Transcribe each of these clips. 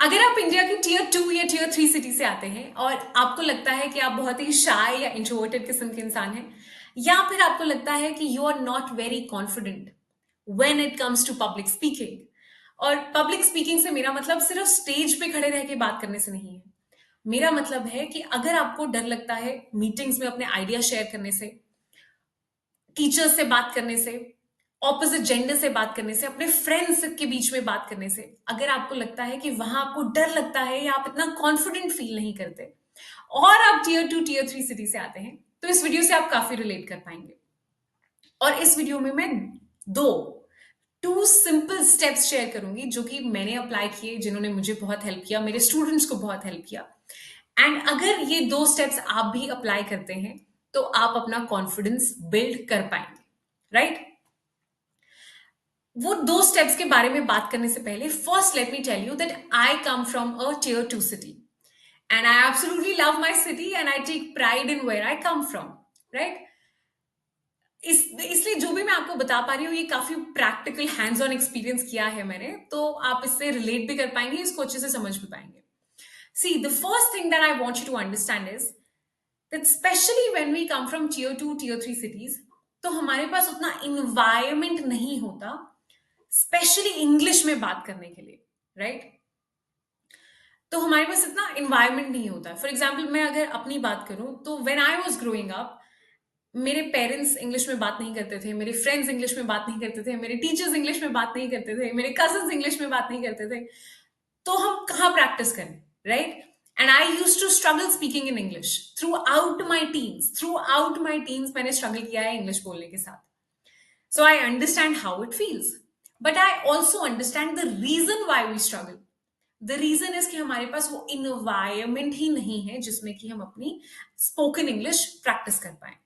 अगर आप इंडिया की टियर 2 या टियर 3 सिटी से आते हैं और आपको लगता है कि आप बहुत ही शाय या इंट्रोवर्टेड किस्म के इंसान हैं, या फिर आपको लगता है कि you are not very confident when it comes to public speaking. और पब्लिक स्पीकिंग से मेरा मतलब सिर्फ स्टेज पे खड़े रह के बात करने से नहीं है। मेरा मतलब है कि अगर आपको डर लगता है मीटिंग्स में अपने आइडिया शेयर करने से, टीचर्स से बात करने से, ऑपोजिट जेंडर से बात करने से, अपने फ्रेंड्स के बीच में बात करने से, अगर आपको लगता है कि वहां आपको डर लगता है या आप इतना कॉन्फिडेंट फील नहीं करते और आप टियर 2 टियर 3 सिटी से आते हैं, तो इस वीडियो से आप काफी रिलेट कर पाएंगे। और इस वीडियो में मैं दो टू सिंपल स्टेप्स शेयर करूंगी जो कि मैंने अप्लाई किए, जिन्होंने मुझे बहुत हेल्प किया, मेरे स्टूडेंट्स को बहुत हेल्प किया। एंड अगर ये दो स्टेप्स आप भी अप्लाई करते हैं तो आप अपना कॉन्फिडेंस बिल्ड कर पाएंगे, राइट? वो दो स्टेप्स के बारे में बात करने से पहले first let me tell you that I come from a tier 2 city and I absolutely love my city and I take pride in where I come from, right? इसलिए जो भी मैं आपको बता पा रही हूँ ये काफी प्रैक्टिकल हैंड्स ऑन एक्सपीरियंस किया है मैंने, तो आप इससे रिलेट भी कर पाएंगे, इसको अच्छे से समझ भी पाएंगे। See, the first thing that I want you to understand is that specially when we come from tier 2 tier 3 cities, तो हमारे पास उतना इन्वायरमेंट नहीं होता स्पेशली इंग्लिश में बात करने के लिए, राइट? तो हमारे पास इतना इन्वायरमेंट नहीं होता। फॉर एग्जाम्पल मैं अगर अपनी बात करूं तो when I was growing up, मेरे पेरेंट्स इंग्लिश में बात नहीं करते थे, मेरे फ्रेंड्स इंग्लिश में बात नहीं करते थे, मेरे टीचर्स इंग्लिश में बात नहीं करते थे, मेरे कजन्स इंग्लिश में बात नहीं करते थे। तो हम कहाँ प्रैक्टिस करें, right? And I use to struggle speaking in English throughout my teens मैंने स्ट्रगल किया है इंग्लिश बोलने के साथ। So I understand how it feels. But I also understand the reason why we struggle. The reason is कि हमारे पास वो environment ही नहीं है जिसमें कि हम अपनी spoken English practice कर पाए।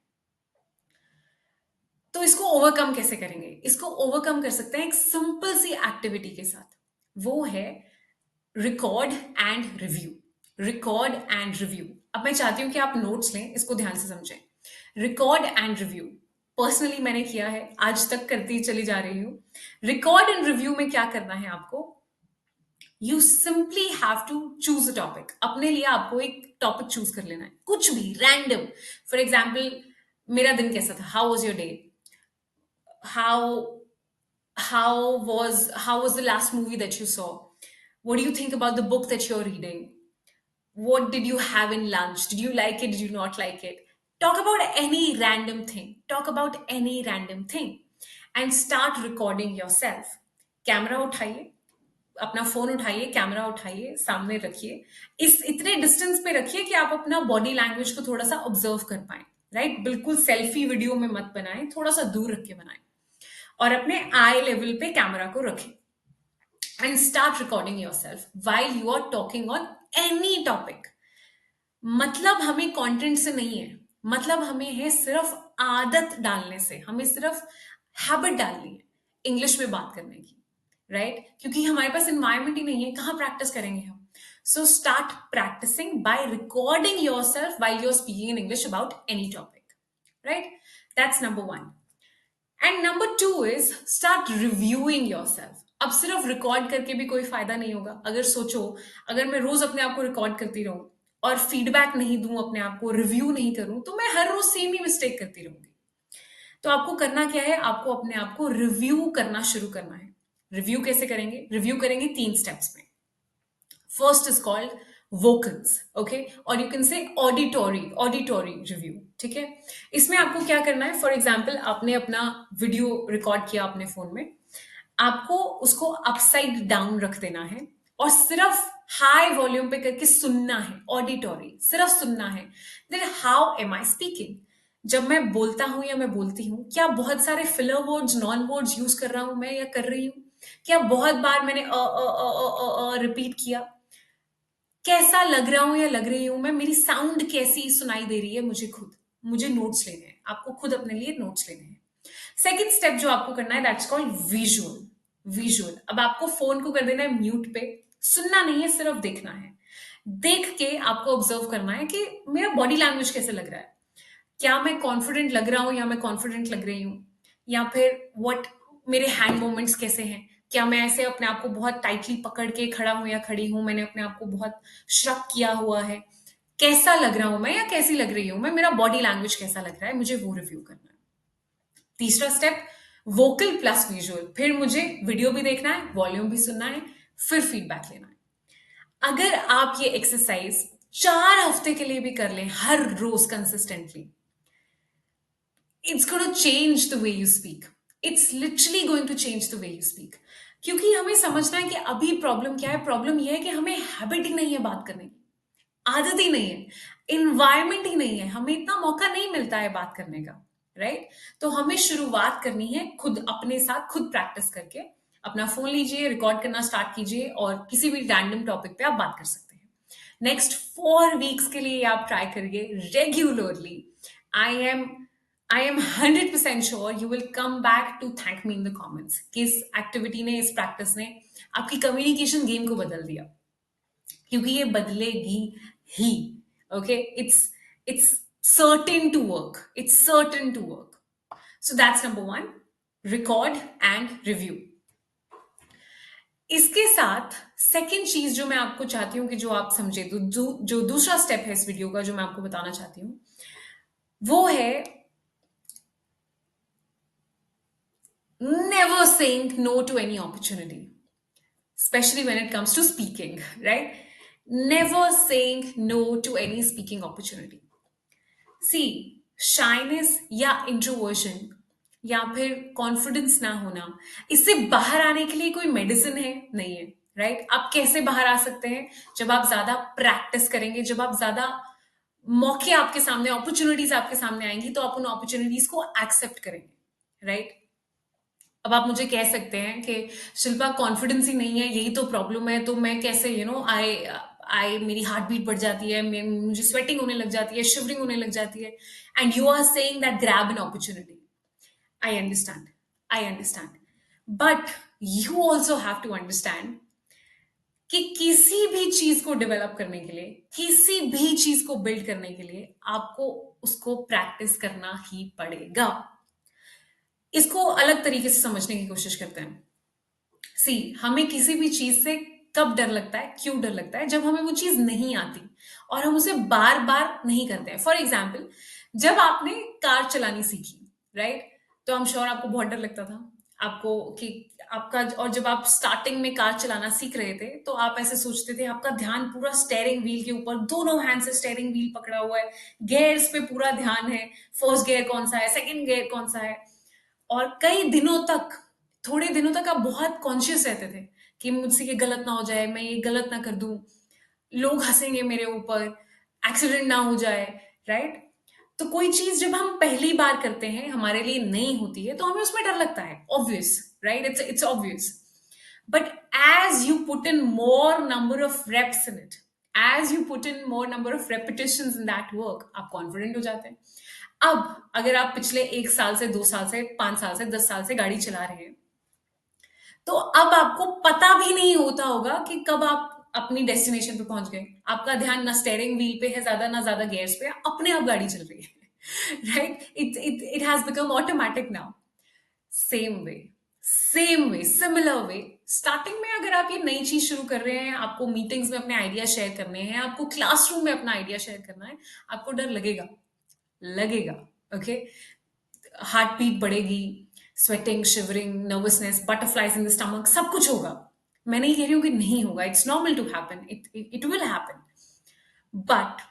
तो इसको ओवरकम कैसे करेंगे? इसको ओवरकम कर सकते हैं एक सिंपल सी एक्टिविटी के साथ। वो है record and review. Record and review. अब मैं चाहती हूं कि आप नोट्स लें, इसको ध्यान से समझें। रिकॉर्ड एंड रिव्यू पर्सनली मैंने किया है, आज तक करती चली जा रही हूं। रिकॉर्ड एंड रिव्यू में क्या करना है आपको? You simply have to choose a topic. अपने लिए आपको एक टॉपिक चूज कर लेना है, कुछ भी रैंडम। फॉर एग्जाम्पल, मेरा दिन कैसा था? How was your day? how how was the last movie that you saw? What do you think about the book that you're reading? What did you have in lunch? Did you like it? Did you not like it? Talk about any random thing. Talk about any random thing and start recording yourself. Camera उठाइए, अपना phone उठाइए, camera उठाइए, सामने रखिए। इस इतने distance पे रखिए कि आप अपना बॉडी लैंग्वेज को थोड़ा सा ऑब्जर्व कर पाए, राइट? बिल्कुल सेल्फी वीडियो में मत बनाएं, थोड़ा सा दूर रख के बनाएं और अपने आई लेवल पे कैमरा को रखें and start recording yourself while you are talking on any topic. मतलब हमें कंटेंट से नहीं है, मतलब हमें है सिर्फ आदत डालने से, हमें सिर्फ हैबिट डालनी है इंग्लिश में बात करने की, राइट? क्योंकि हमारे पास इन्वायरमेंट ही नहीं है, कहाँ प्रैक्टिस करेंगे हम? So start practicing by recording yourself while you are speaking in English about any topic, right? That's number 1। And number 2 is start reviewing yourself. अब सिर्फ रिकॉर्ड करके भी कोई फायदा नहीं होगा। अगर सोचो, अगर मैं रोज अपने आप को रिकॉर्ड करती रहूं और फीडबैक नहीं दूं, अपने आप को रिव्यू नहीं करूं, तो मैं हर रोज सेम ही मिस्टेक करती रहूंगी। तो आपको करना क्या है? आपको अपने आप को रिव्यू करना शुरू करना है। रिव्यू कैसे करेंगे? रिव्यू करेंगे 3 स्टेप्स में। First is called vocals, okay, or you can say auditory review, ठीक है? इसमें आपको क्या करना है? फॉर एग्जाम्पल, आपने अपना वीडियो रिकॉर्ड किया अपने फोन में, आपको उसको अपसाइड डाउन रख देना है और सिर्फ हाई वॉल्यूम पे करके सुनना है। ऑडिटोरी, सिर्फ सुनना है। Then how am I speaking? जब मैं बोलता हूं या मैं बोलती हूँ, क्या बहुत सारे filler words, non words use कर रहा हूं मैं या कर रही हूँ? क्या बहुत बार मैंने रिपीट किया? कैसा लग रहा हूं या लग रही हूं मैं? मेरी साउंड कैसी सुनाई दे रही है मुझे खुद? मुझे नोट्स लेने हैं, आपको खुद अपने लिए नोट्स लेने हैं। सेकेंड स्टेप जो आपको करना है, दैट्स कॉल्ड विजुअल। विजुअल, अब आपको फोन को कर देना है म्यूट पे। सुनना नहीं है, सिर्फ देखना है। देख के आपको ऑब्जर्व करना है कि मेरा बॉडी लैंग्वेज कैसे लग रहा है। क्या मैं कॉन्फिडेंट लग रहा हूं या मैं कॉन्फिडेंट लग रही हूं, या फिर व्हाट, मेरे हैंड मूवमेंट्स कैसे हैं? क्या मैं ऐसे अपने आप को बहुत टाइटली पकड़ के खड़ा हूं या खड़ी हूं, मैंने अपने आप को बहुत श्रक किया हुआ है, कैसा लग रहा हूं मैं या कैसी लग रही हूं मैं, मेरा बॉडी लैंग्वेज कैसा लग रहा है, मुझे वो रिव्यू करना है। तीसरा स्टेप, वोकल प्लस विजुअल। फिर मुझे वीडियो भी देखना है, वॉल्यूम भी सुनना है, फिर फीडबैक लेना है। अगर आप ये एक्सरसाइज 4 हफ्ते के लिए भी कर लें हर रोज consistently, it's going to change the way you speak. It's literally going to change the way you speak. क्योंकि हमें समझना है कि अभी प्रॉब्लम क्या है। प्रॉब्लम यह है कि हमें हैबिट ही नहीं है बात करने की, आदत ही नहीं है, इन्वायरमेंट ही नहीं है, हमें इतना मौका नहीं मिलता है बात करने का, राइट। तो हमें शुरुआत करनी है खुद अपने साथ, खुद प्रैक्टिस करके। अपना फोन लीजिए, रिकॉर्ड करना स्टार्ट कीजिए और किसी भी रैंडम टॉपिक पे आप बात कर सकते हैं। नेक्स्ट 4 वीक्स के लिए आप ट्राई करिए regularly. I am I am 100% sure you will come back to thank me in the comments कि इस एक्टिविटी ने, इस प्रैक्टिस ने आपकी कम्युनिकेशन गेम को बदल दिया, क्योंकि ये बदलेगी ही। Okay, it's certain to work, it's certain to work. So that's number 1, record and review. इसके साथ सेकेंड चीज जो मैं आपको चाहती हूं कि जो आप समझे, तो जो दूसरा स्टेप है इस वीडियो का जो मैं आपको बताना चाहती हूं, वो है never saying no to any opportunity, especially when it comes to speaking, right? Never saying no to any speaking opportunity. See, shyness या इंट्रोवर्जन या फिर कॉन्फिडेंस ना होना, इससे बाहर आने के लिए कोई मेडिसिन है नहीं है, राइट। आप कैसे बाहर आ सकते हैं? जब आप ज्यादा प्रैक्टिस करेंगे, जब आप ज्यादा मौके आपके सामने, अपॉर्चुनिटीज आपके सामने आएंगी, तो आप उन अपॉर्चुनिटीज को एक्सेप्ट करेंगे, राइट। अब आप मुझे कह सकते हैं कि शिल्पा कॉन्फिडेंस ही नहीं है, यही तो प्रॉब्लम है, तो मैं कैसे, आई आई मेरी हार्ट बीट बढ़ जाती है, मुझे स्वेटिंग होने लग जाती है, शिवरिंग होने लग जाती है, and you are saying that grab an opportunity. I understand, I understand, but you also have to understand कि किसी भी चीज को डेवलप करने के लिए, किसी भी चीज को बिल्ड करने के लिए आपको उसको प्रैक्टिस करना ही पड़ेगा। इसको अलग तरीके से समझने की कोशिश करते हैं। सी, हमें किसी भी चीज से कब डर लगता है, क्यों डर लगता है? जब हमें वो चीज नहीं आती और हम उसे बार बार नहीं करते हैं। फॉर एग्जाम्पल, जब आपने कार चलानी सीखी, राइट, तो हम श्योर आपको बहुत डर लगता था आपको कि आपका, और जब आप स्टार्टिंग में कार चलाना सीख रहे थे तो आप ऐसे सोचते थे, आपका ध्यान पूरा स्टेयरिंग व्हील के ऊपर, दोनों हैंड से स्टेयरिंग व्हील पकड़ा हुआ है, गियर्स पे पूरा ध्यान है, फर्स्ट गियर कौन सा है, सेकंड गियर कौन सा है। और कई दिनों तक, थोड़े दिनों तक आप बहुत कॉन्शियस रहते थे कि मुझसे ये गलत ना हो जाए, मैं ये गलत ना कर दूं, लोग हंसेंगे मेरे ऊपर, एक्सीडेंट ना हो जाए, राइट। तो कोई चीज जब हम पहली बार करते हैं, हमारे लिए नहीं होती है, तो हमें उसमें डर लगता है, obvious, right, it's obvious. But as you put in more number of reps in it, as you put in more number of repetitions in that work, आप कॉन्फिडेंट हो जाते हैं। अब अगर आप पिछले 1 साल से, 2 साल से, 5 साल से, 10 साल से गाड़ी चला रहे हैं, तो अब आपको पता भी नहीं होता होगा कि कब आप अपनी डेस्टिनेशन पे पहुंच गए। आपका ध्यान ना स्टेयरिंग व्हील पे है ज्यादा, ना ज्यादा गियर्स पे है, अपने आप गाड़ी चल रही है। Right, it has become automatic now. Same way, same way, similar way, starting में अगर आप ये नई चीज शुरू कर रहे हैं, आपको मीटिंग्स में अपने आइडिया शेयर करने हैं, आपको क्लासरूम में अपना आइडिया शेयर करना है, आपको डर लगेगा, लगेगा, ओके। हार्ट बीट बढ़ेगी, sweating, shivering, nervousness, butterflies in the stomach, सब कुछ होगा। मैं नहीं कह रही हूं कि नहीं होगा, it's normal to happen, it will happen. But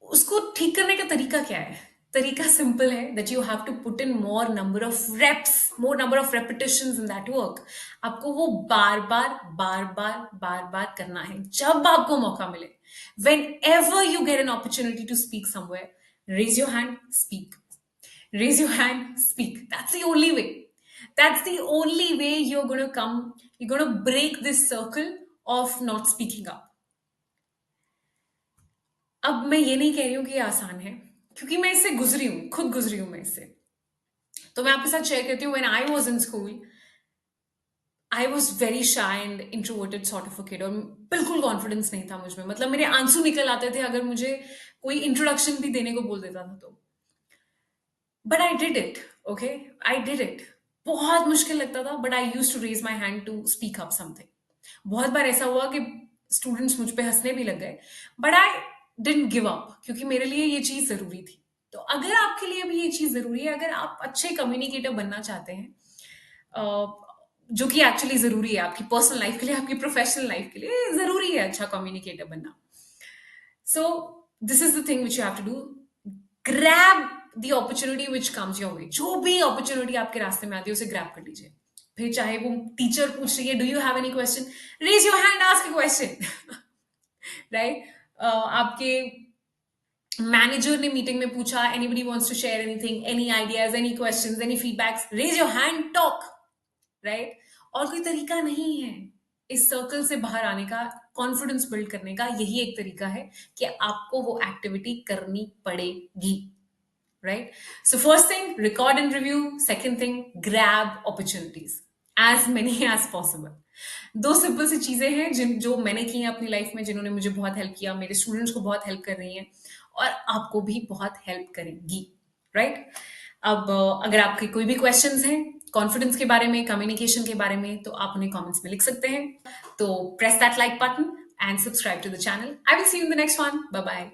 उसको ठीक करने का तरीका क्या है? तरीका सिंपल है, that you have to put in more number of reps, more number of repetitions in that work. आपको वो बार बार, बार बार, बार बार करना है, जब आपको मौका मिले। Whenever you get an opportunity to speak somewhere, raise your hand, speak, raise your hand, speak. That's the only way. That's the only way you're going to break this circle of not speaking up. अब मैं ये नहीं कह रही हूं कि ये आसान है, क्योंकि मैं इससे गुजरी हूं, खुद गुजरी हूं मैं इससे। तो मैं आपके साथ शेयर करती हूँ, when I was in school, I was very shy and introverted sort of a kid, और बिल्कुल कॉन्फिडेंस नहीं था मुझ में, मतलब मेरे आंसू निकल आते थे अगर मुझे कोई इंट्रोडक्शन भी देने को बोल देता था तो। But I did it, okay, I did it. बहुत मुश्किल लगता था, but I use to raise my hand to speak up something. बहुत बार ऐसा हुआ कि स्टूडेंट्स मुझ पे हंसने भी लग गए, but I didn't give up, क्योंकि मेरे लिए ये चीज जरूरी थी। तो अगर आपके लिए भी ये चीज जरूरी है, अगर आप अच्छे कम्युनिकेटर बनना चाहते हैं, अ, जो कि एक्चुअली जरूरी है आपकी पर्सनल लाइफ के लिए, आपकी प्रोफेशनल लाइफ के लिए जरूरी है अच्छा कम्युनिकेटर बनना। So this is the thing which you have to do, grab the opportunity which comes your way. जो भी अपॉर्चुनिटी आपके रास्ते में आती है उसे ग्रैब कर लीजिए। फिर चाहे वो टीचर पूछ रही है, do you have any question, raise your hand, ask a question. Right? आपके मैनेजर ने मीटिंग में पूछा, anybody wants to share anything, any ideas, any questions, any feedbacks, raise your hand, talk. Right? और कोई तरीका नहीं है इस सर्कल से बाहर आने का, कॉन्फिडेंस बिल्ड करने का। यही एक तरीका है कि आपको वो एक्टिविटी करनी पड़ेगी। Right? So first thing, record and review. Second thing, grab opportunities, as many as possible. दो सिंपल सी चीजें हैं जिन जो मैंने की हैं अपनी लाइफ में, जिन्होंने मुझे बहुत हेल्प किया, मेरे स्टूडेंट्स को बहुत हेल्प कर रही हैं, और आपको भी बहुत हेल्प करेंगी। राइट? अब अगर आपके कोई भी क्वेश्चंस हैं कॉन्फिडेंस के बारे में, कम्युनिकेशन के बारे में, तो आप उन्हें कमेंट्स में लिख सकते हैं। तो press that like button and subscribe to the channel. I will see you in the next one. Bye bye.